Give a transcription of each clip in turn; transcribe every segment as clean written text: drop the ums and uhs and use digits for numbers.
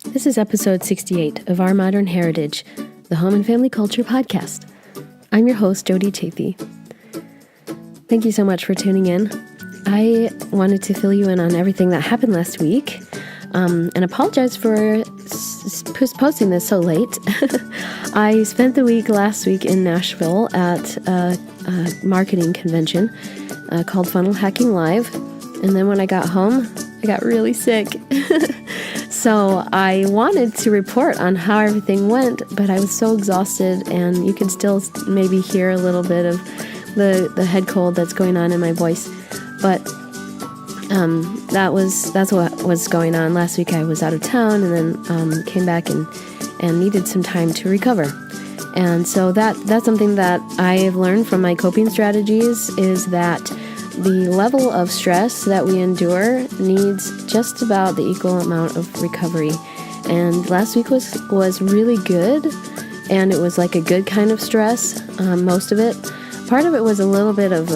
This is episode 68 of Our Modern Heritage, the Home and Family Culture Podcast. I'm your host, Jody Chafee. Thank you so much for tuning in. I wanted to fill you in on everything that happened last week, and apologize for posting this so late. I spent the week last week in Nashville at a marketing convention called Funnel Hacking Live, and then when I got home, I got really sick. So I wanted to report on how everything went, but I was so exhausted, and you can still maybe hear a little bit of the head cold that's going on in my voice. But that's what was going on. Last week I was out of town, and then came back and needed some time to recover. And so that's something that I have learned from my coping strategies, is that the level of stress that we endure needs just about the equal amount of recovery. And last week was really good, and it was like a good kind of stress, most of it. Part of it was a little bit of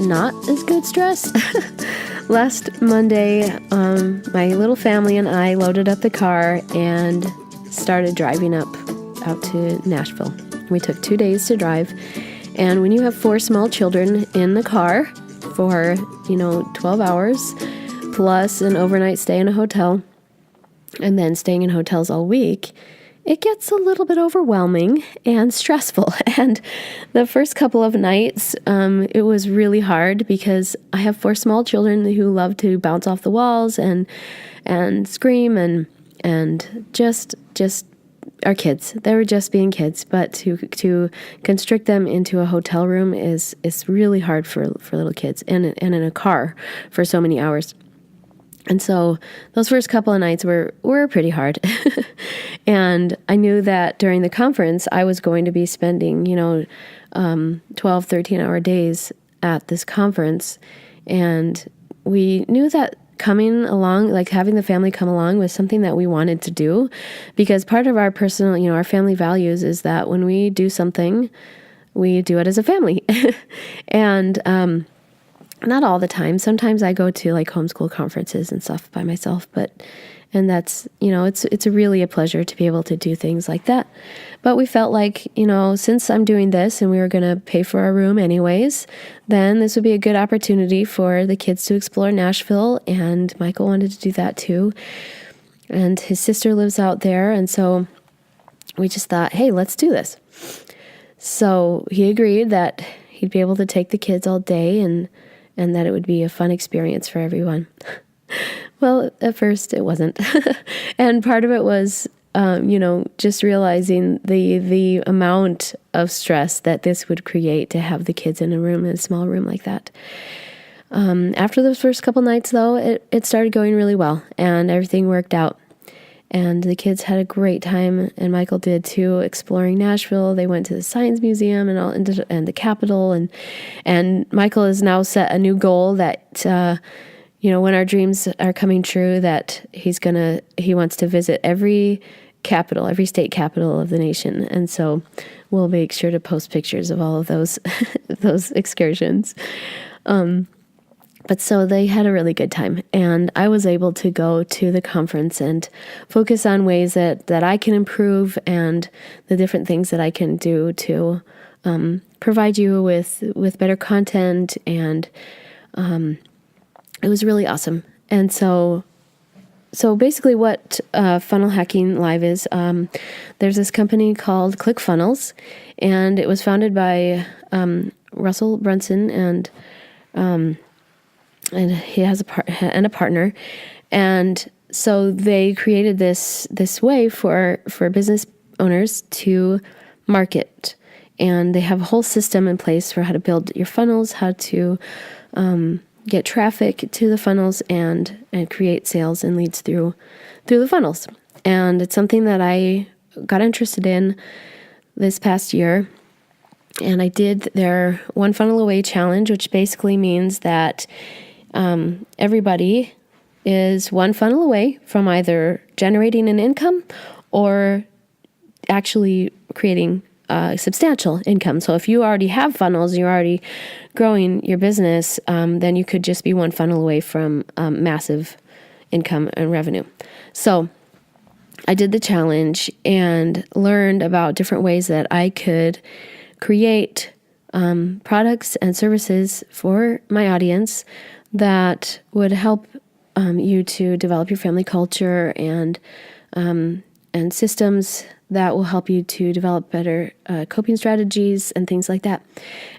not as good stress. Last Monday, my little family and I loaded up the car and started driving out to Nashville. We took 2 days to drive, and when you have 4 small children in the car for 12 hours plus an overnight stay in a hotel, and then staying in hotels all week, it gets a little bit overwhelming and stressful. And the first couple of nights, it was really hard because I have 4 small children who love to bounce off the walls and scream and just are kids. They were just being kids, but to constrict them into a hotel room is really hard for little kids, and in a car for so many hours. And so those first couple of nights were pretty hard. And I knew that during the conference, I was going to be spending, 12, 13-hour days at this conference. And we knew that coming along, like having the family come along, was something that we wanted to do, because part of our personal, our family values is that when we do something, we do it as a family. And, not all the time. Sometimes I go to like homeschool conferences and stuff by myself, and that's, it's really a pleasure to be able to do things like that. But we felt like, since I'm doing this and we were going to pay for our room anyways, then this would be a good opportunity for the kids to explore Nashville. And Michael wanted to do that too. And his sister lives out there. And so we just thought, hey, let's do this. So he agreed that he'd be able to take the kids all day and that it would be a fun experience for everyone. Well, at first it wasn't. And part of it was, just realizing the amount of stress that this would create to have the kids in a small room like that. After those first couple nights, though, it started going really well, and everything worked out. And the kids had a great time, and Michael did too, exploring Nashville. They went to the Science Museum and the Capitol, and Michael has now set a new goal that when our dreams are coming true, that he wants to visit every state capital of the nation. And so we'll make sure to post pictures of all of those those excursions. But so they had a really good time, and I was able to go to the conference and focus on ways that I can improve, and the different things that I can do to provide you with better content. And it was really awesome. And so basically what Funnel Hacking Live is, there's this company called ClickFunnels, and it was founded by Russell Brunson, and he has a partner. And so they created this way for business owners to market. And they have a whole system in place for how to build your funnels, how to get traffic to the funnels, and create sales and leads through the funnels. And it's something that I got interested in this past year. And I did their One Funnel Away challenge, which basically means that everybody is one funnel away from either generating an income or actually creating substantial income. So if you already have funnels, you're already growing your business, then you could just be one funnel away from massive income and revenue. So I did the challenge and learned about different ways that I could create products and services for my audience that would help you to develop your family culture and systems that will help you to develop better coping strategies and things like that.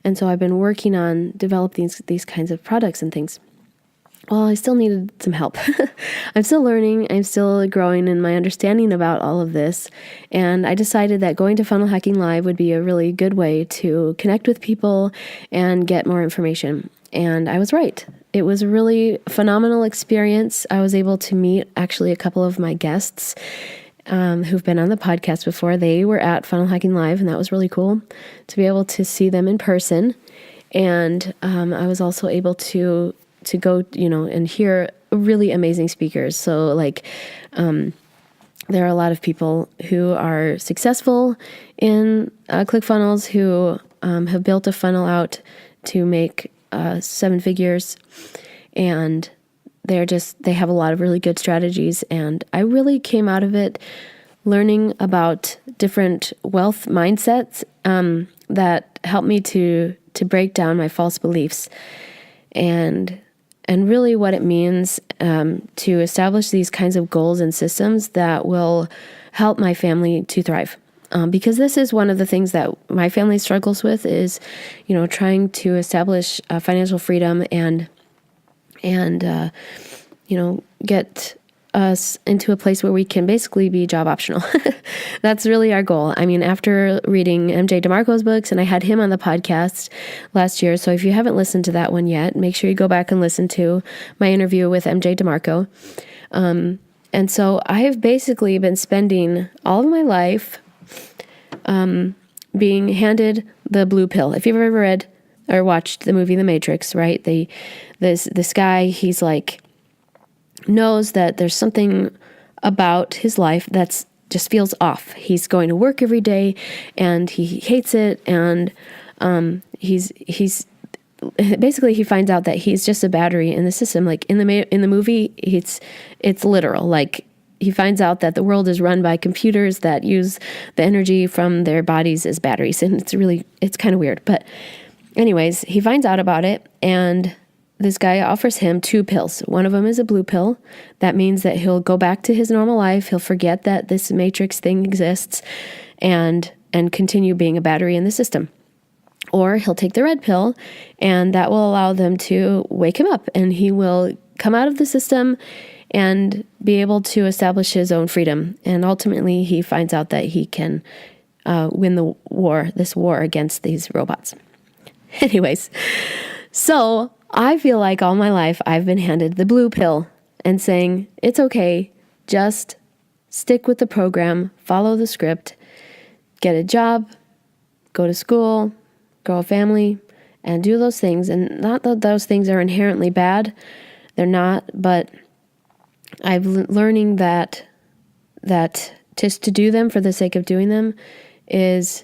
And so I've been working on developing these kinds of products and things. Well, I still needed some help. I'm still learning. I'm still growing in my understanding about all of this. And I decided that going to Funnel Hacking Live would be a really good way to connect with people and get more information. And I was right. It was a really phenomenal experience. I was able to meet actually a couple of my guests who've been on the podcast before. They were at Funnel Hacking Live, and that was really cool to be able to see them in person. And I was also able to go, and hear really amazing speakers. So there are a lot of people who are successful in ClickFunnels who have built a funnel out to make 7 figures, and they have a lot of really good strategies. And I really came out of it learning about different wealth mindsets that helped me to break down my false beliefs and really what it means to establish these kinds of goals and systems that will help my family to thrive. Because this is one of the things that my family struggles with is, trying to establish financial freedom and get us into a place where we can basically be job optional. That's really our goal. I mean, after reading MJ DeMarco's books, and I had him on the podcast last year, so if you haven't listened to that one yet, make sure you go back and listen to my interview with MJ DeMarco. And so I have basically been spending all of my life being handed the blue pill. If you've ever read or watched the movie The Matrix, right? This guy, he's knows that there's something about his life that's just feels off. He's going to work every day and he hates it, and he's basically he finds out that he's just a battery in the system. Like in the movie, it's literal. Like he finds out that the world is run by computers that use the energy from their bodies as batteries, and it's kind of weird. But anyways, he finds out about it, and this guy offers him 2 pills. One of them is a blue pill. That means that he'll go back to his normal life. He'll forget that this matrix thing exists and continue being a battery in the system. Or he'll take the red pill, and that will allow them to wake him up, and he will come out of the system and be able to establish his own freedom. And ultimately, he finds out that he can win this war against these robots. Anyways, so I feel like all my life I've been handed the blue pill and saying, it's okay, just stick with the program, follow the script, get a job, go to school, grow a family, and do those things. And not that those things are inherently bad, they're not, but I'm learning that just to do them for the sake of doing them is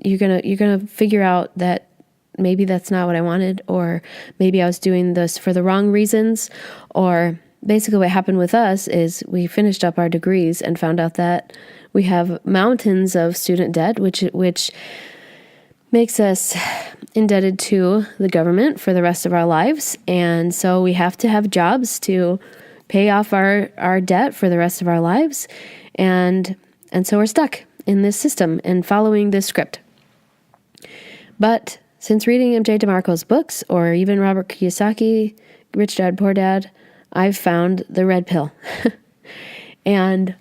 you're gonna figure out that maybe that's not what I wanted, or maybe I was doing this for the wrong reasons. Or basically what happened with us is we finished up our degrees and found out that we have mountains of student debt, which makes us indebted to the government for the rest of our lives. And so we have to have jobs to pay off our debt for the rest of our lives. And so we're stuck in this system and following this script. But since reading MJ DeMarco's books, or even Robert Kiyosaki, Rich Dad, Poor Dad, I've found the red pill. and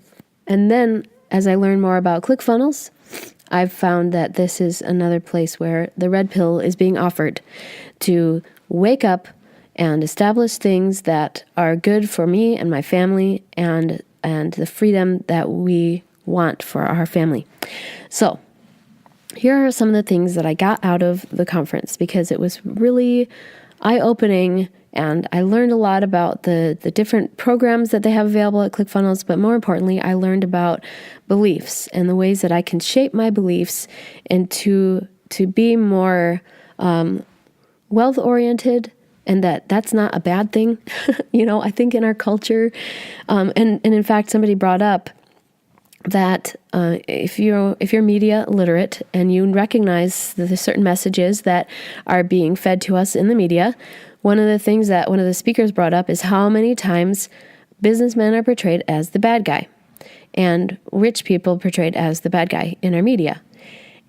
then as I learn more about ClickFunnels, I've found that this is another place where the red pill is being offered to wake up and establish things that are good for me and my family and the freedom that we want for our family. So here are some of the things that I got out of the conference, because it was really eye-opening, and I learned a lot about the different programs that they have available at ClickFunnels, but more importantly, I learned about beliefs and the ways that I can shape my beliefs and to be more wealth-oriented and that's not a bad thing. I think in our culture, and in fact, somebody brought up that if you're media literate and you recognize that there's certain messages that are being fed to us in the media, one of the things that one of the speakers brought up is how many times businessmen are portrayed as the bad guy and rich people portrayed as the bad guy in our media.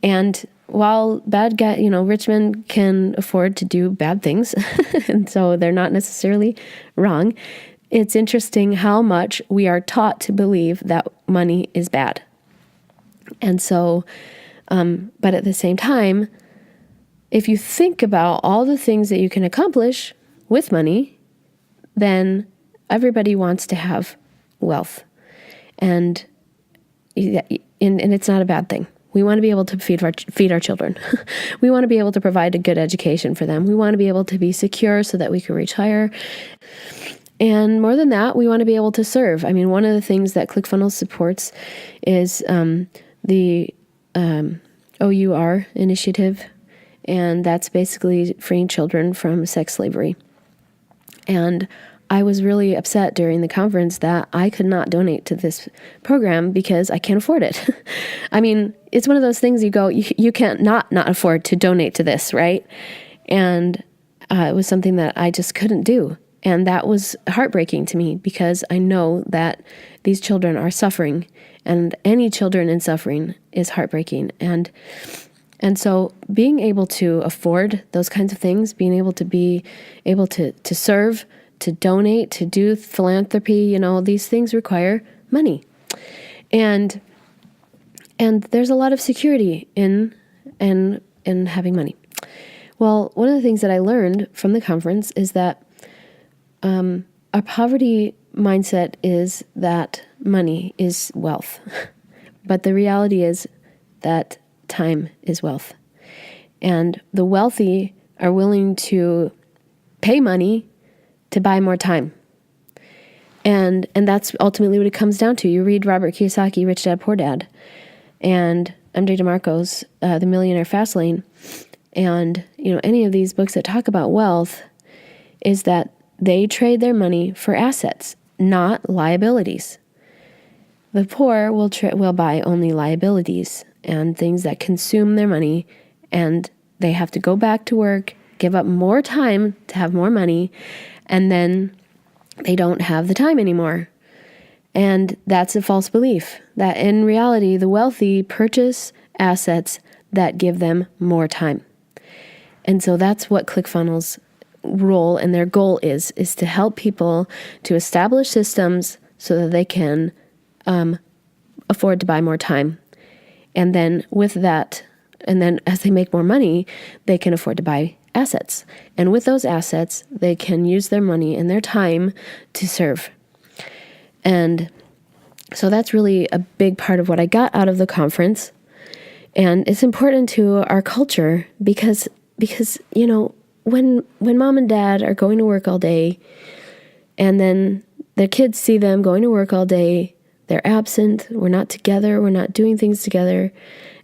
And while rich men can afford to do bad things, and so they're not necessarily wrong, it's interesting how much we are taught to believe that money is bad. And so, but at the same time, if you think about all the things that you can accomplish with money, then everybody wants to have wealth. And it's not a bad thing. We want to be able to feed our children. We want to be able to provide a good education for them. We want to be able to be secure so that we can retire. And more than that, we want to be able to serve. I mean, one of the things that ClickFunnels supports is the OUR initiative, and that's basically freeing children from sex slavery. And I was really upset during the conference that I could not donate to this program because I can't afford it. I mean, it's one of those things you go, you can't not afford to donate to this, right? And it was something that I just couldn't do. And that was heartbreaking to me because I know that these children are suffering, and any children in suffering is heartbreaking. And so being able to afford those kinds of things, being able to be able to serve, to donate, to do philanthropy, these things require money. And there's a lot of security in having money. Well, one of the things that I learned from the conference is that our poverty mindset is that money is wealth. But the reality is that time is wealth. And the wealthy are willing to pay money to buy more time. And that's ultimately what it comes down to. You read Robert Kiyosaki, Rich Dad, Poor Dad, and MJ DeMarco's The Millionaire Fastlane, and any of these books that talk about wealth, is that they trade their money for assets, not liabilities. The poor will buy only liabilities and things that consume their money, and they have to go back to work, give up more time to have more money, and then they don't have the time anymore. And that's a false belief, that in reality, the wealthy purchase assets that give them more time. And so that's what ClickFunnels' role and their goal is to help people to establish systems so that they can afford to buy more time. And then with that, and then as they make more money, they can afford to buy assets. And with those assets, they can use their money and their time to serve. And so that's really a big part of what I got out of the conference. And it's important to our culture because when mom and dad are going to work all day, and then their kids see them going to work all day, they're absent, we're not together, we're not doing things together,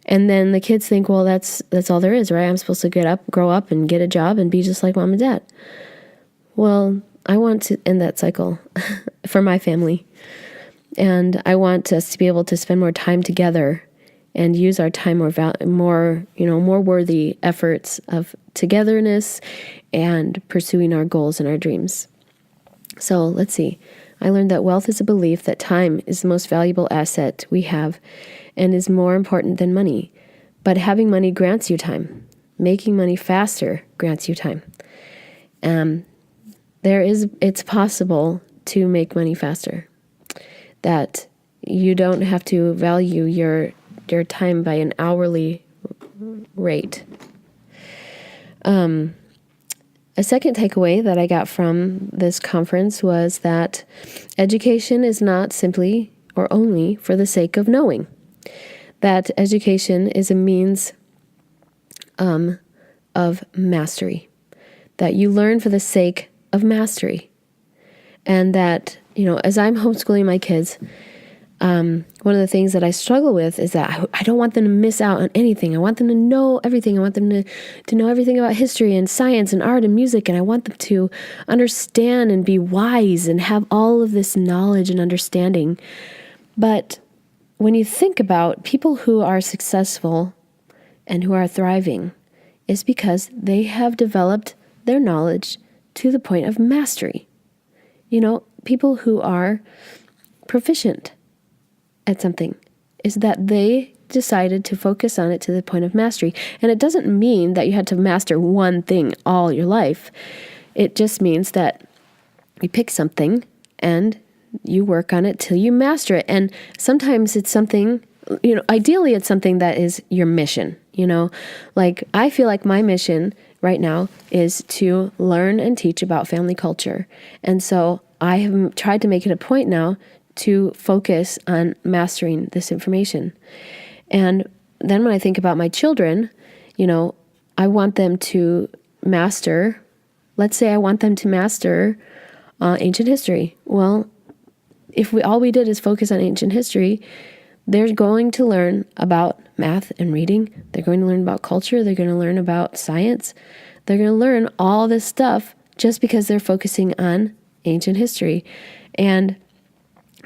and then the kids think, well, that's all there is, right? I'm supposed to grow up and get a job and be just like mom and dad. Well, I want to end that cycle for my family. And I want us to be able to spend more time together and use our time more worthy efforts of togetherness and pursuing our goals and our dreams. So let's see. I learned that wealth is a belief that time is the most valuable asset we have and is more important than money. But having money grants you time. Making money faster grants you time. It's possible to make money faster. That you don't have to value your time by an hourly rate. A second takeaway that I got from this conference was that education is not simply or only for the sake of knowing. That education is a means of mastery. That you learn for the sake of mastery. And that, as I'm homeschooling my kids, one of the things that I struggle with is that I don't want them to miss out on anything. I want them to know everything. I want them to know everything about history and science and art and music. And I want them to understand and be wise and have all of this knowledge and understanding. But when you think about people who are successful and who are thriving, it's because they have developed their knowledge to the point of mastery. People who are proficient at something is that they decided to focus on it to the point of mastery. And it doesn't mean that you had to master one thing all your life. It just means that you pick something and you work on it till you master it. And sometimes it's something, ideally it's something that is your mission, Like I feel like my mission right now is to learn and teach about family culture. And so I have tried to make it a point now to focus on mastering this information. And then when I think about my children, I want them to master, let's say I want them to master ancient history. Well, if all we did is focus on ancient history, they're going to learn about math and reading. They're going to learn about culture. They're going to learn about science. They're going to learn all this stuff just because they're focusing on ancient history. And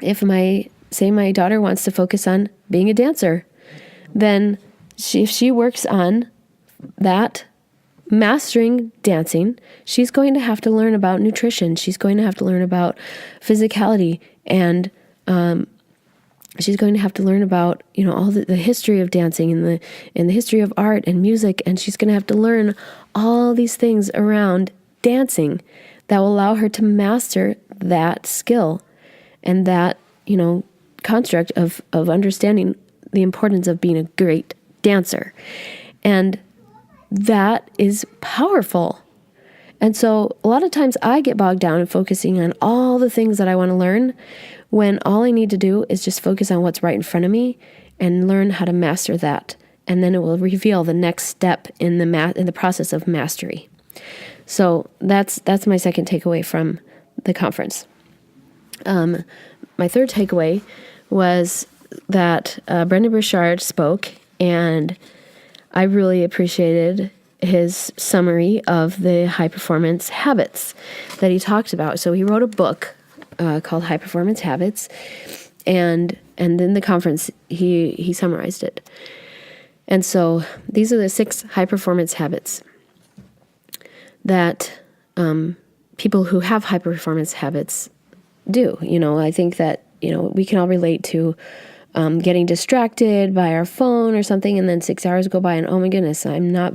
if my daughter wants to focus on being a dancer, then if she works on that, mastering dancing, she's going to have to learn about nutrition. She's going to have to learn about physicality, and she's going to have to learn about all the history of dancing and the history of art and music, and she's going to have to learn all these things around dancing that will allow her to master that skill. And that, construct of understanding the importance of being a great dancer. And that is powerful. And so a lot of times I get bogged down in focusing on all the things that I want to learn when all I need to do is just focus on what's right in front of me and learn how to master that. And then it will reveal the next step in the process of mastery. So that's my second takeaway from the conference. My third takeaway was that Brendon Burchard spoke, and I really appreciated his summary of the high performance habits that he talked about. So he wrote a book called High Performance Habits, and in the conference he summarized it. And so these are the 6 high performance habits that people who have high performance habits do. I think that, we can all relate to getting distracted by our phone or something, and then 6 hours go by and, oh my goodness, I'm not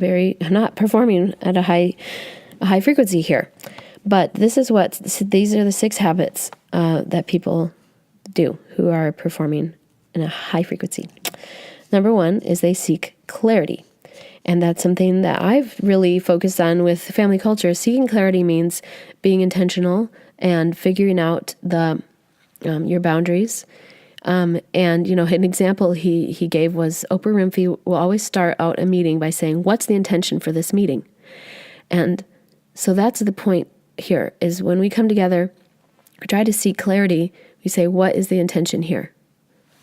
performing at a high frequency here. But these are the 6 habits that people do who are performing in a high frequency. Number 1 is they seek clarity. And that's something that I've really focused on with family culture. Seeking clarity means being intentional and figuring out your boundaries. And, an example he gave was Oprah Winfrey will always start out a meeting by saying, what's the intention for this meeting? And so that's the point here, is when we come together, we try to seek clarity, we say, what is the intention here?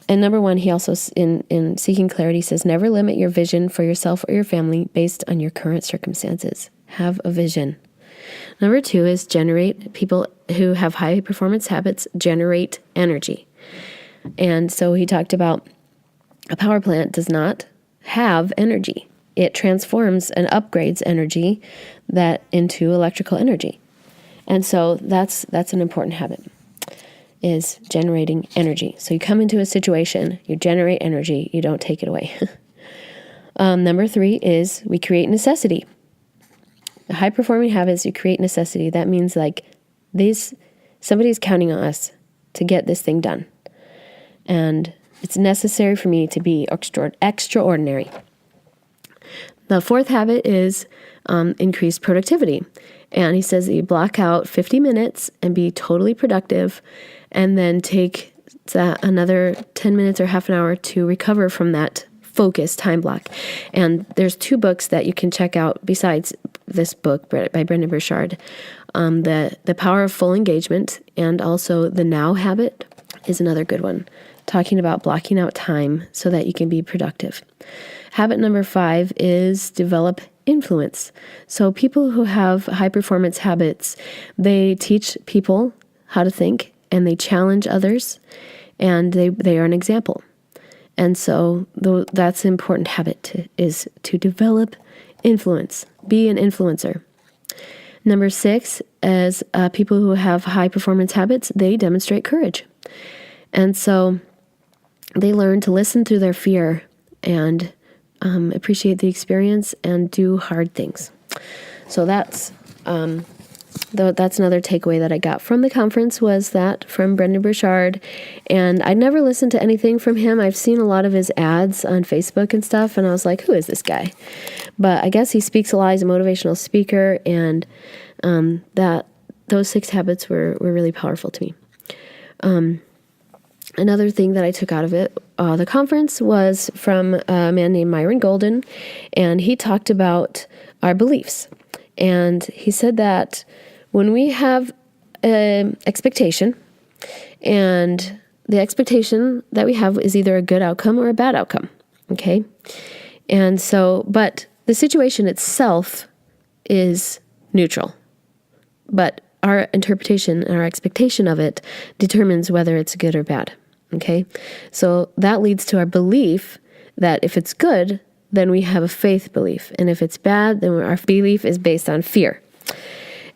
And number 1, he also, in seeking clarity, says, never limit your vision for yourself or your family based on your current circumstances. Have a vision. Number 2 is people who have high performance habits generate energy. And so he talked about a power plant does not have energy. It transforms and upgrades energy into electrical energy. And so that's an important habit, is generating energy. So you come into a situation, you generate energy, you don't take it away. Number 3 is we create necessity. The high-performing habits, you create necessity. That means somebody's counting on us to get this thing done. And it's necessary for me to be extraordinary. The 4th habit is increased productivity. And he says that you block out 50 minutes and be totally productive, and then take another 10 minutes or half an hour to recover from that focused time block. And there's 2 books that you can check out besides this book by Brendon Burchard. The Power of Full Engagement, and also The Now Habit is another good one talking about blocking out time so that you can be productive. Habit number 5 is develop influence. So people who have high performance habits, they teach people how to think and they challenge others and they are an example. And so that's an important habit is to develop influence, be an influencer. Number 6 is people who have high performance habits, they demonstrate courage. And so they learn to listen through their fear and appreciate the experience and do hard things. So that's another takeaway that I got from the conference was that from Brendan Burchard. And I never listened to anything from him. I've seen a lot of his ads on Facebook and stuff, and I was like, who is this guy? But I guess he speaks a lot. He's a motivational speaker, and those 6 habits were really powerful to me. Another thing that I took out of it, the conference was from a man named Myron Golden, and he talked about our beliefs. And he said that when we have an expectation, and the expectation that we have is either a good outcome or a bad outcome, okay? And so, but the situation itself is neutral. But our interpretation and our expectation of it determines whether it's good or bad. Okay, so that leads to our belief that if it's good, then we have a faith belief. And if it's bad, then our belief is based on fear.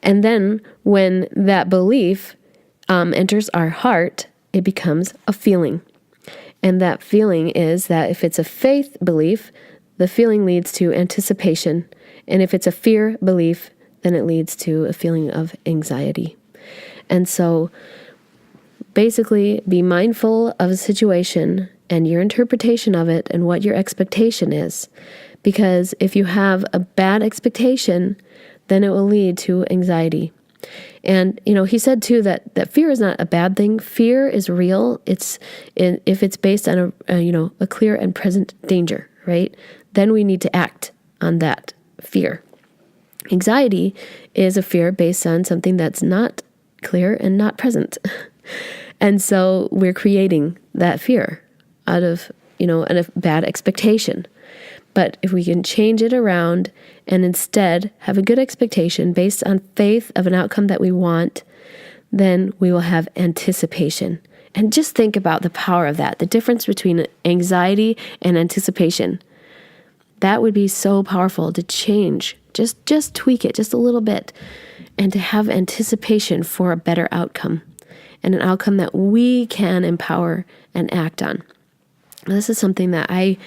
And then when that belief enters our heart, it becomes a feeling. And that feeling is that if it's a faith belief, the feeling leads to anticipation. And if it's a fear belief, then it leads to a feeling of anxiety. And so basically, be mindful of a situation and your interpretation of it and what your expectation is. Because if you have a bad expectation, then it will lead to anxiety. And, he said too that fear is not a bad thing. Fear is real. If it's based on a clear and present danger, right? Then we need to act on that fear. Anxiety is a fear based on something that's not clear and not present. And so we're creating that fear out of, a bad expectation. But if we can change it around and instead have a good expectation based on faith of an outcome that we want, then we will have anticipation. And just think about the power of that, the difference between anxiety and anticipation. That would be so powerful to change, just tweak it just a little bit, and to have anticipation for a better outcome. And an outcome that we can empower and act on. This is something that I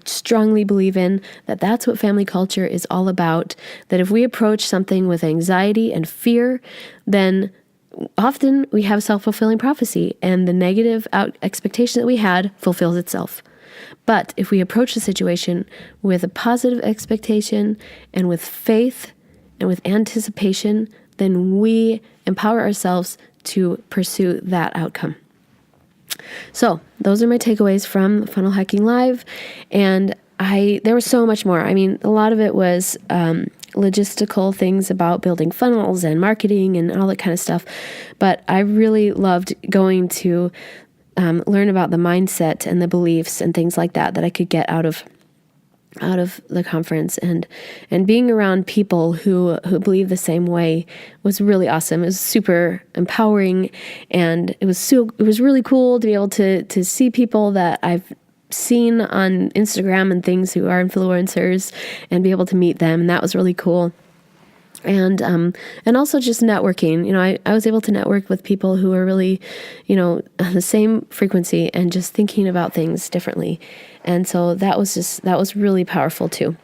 strongly believe in, that's what family culture is all about, that if we approach something with anxiety and fear, then often we have self-fulfilling prophecy, and the negative expectation that we had fulfills itself. But if we approach the situation with a positive expectation and with faith and with anticipation, then we empower ourselves to pursue that outcome. So those are my takeaways from Funnel Hacking Live. And there was so much more. I mean, a lot of it was logistical things about building funnels and marketing and all that kind of stuff. But I really loved going to learn about the mindset and the beliefs and things like that I could get out of the conference, and being around people who believe the same way was really awesome. It was super empowering, and it was really cool to be able to see people that I've seen on Instagram and things who are influencers and be able to meet them. And that was really cool. And also just networking. I was able to network with people who are really, the same frequency and just thinking about things differently. And so that was really powerful too.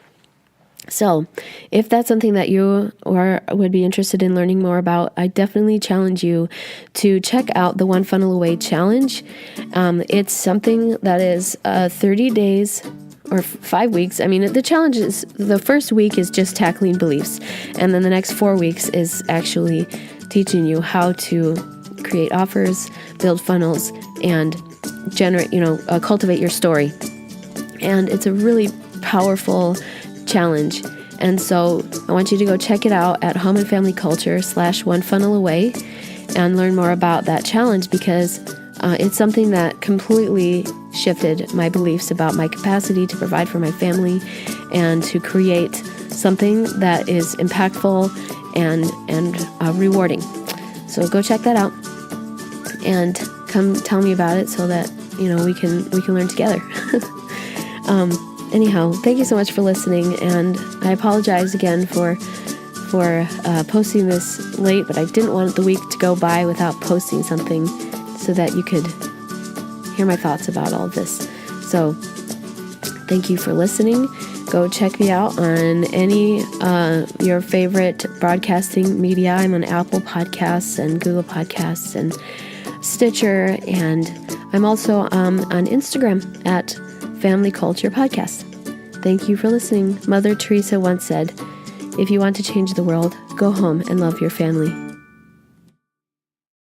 So if that's something that you would be interested in learning more about, I definitely challenge you to check out the One Funnel Away Challenge. It's something that is 30 days or 5 weeks. I mean, the challenge is the first week is just tackling beliefs. And then the next 4 weeks is actually teaching you how to create offers, build funnels, and generate, cultivate your story. And it's a really powerful challenge. And so I want you to go check it out at homeandfamilyculture.com/onefunnelaway and learn more about that challenge, because It's something that completely shifted my beliefs about my capacity to provide for my family and to create something that is impactful and rewarding. So go check that out and come tell me about it so that we can learn together. Anyhow, thank you so much for listening, and I apologize again for posting this late, but I didn't want the week to go by without posting something so that you could hear my thoughts about all of this. So thank you for listening. Go check me out on any your favorite broadcasting media. I'm on Apple Podcasts and Google Podcasts and Stitcher, and I'm also on Instagram at Family Culture Podcast. Thank you for listening. Mother Teresa once said, "If you want to change the world, go home and love your family."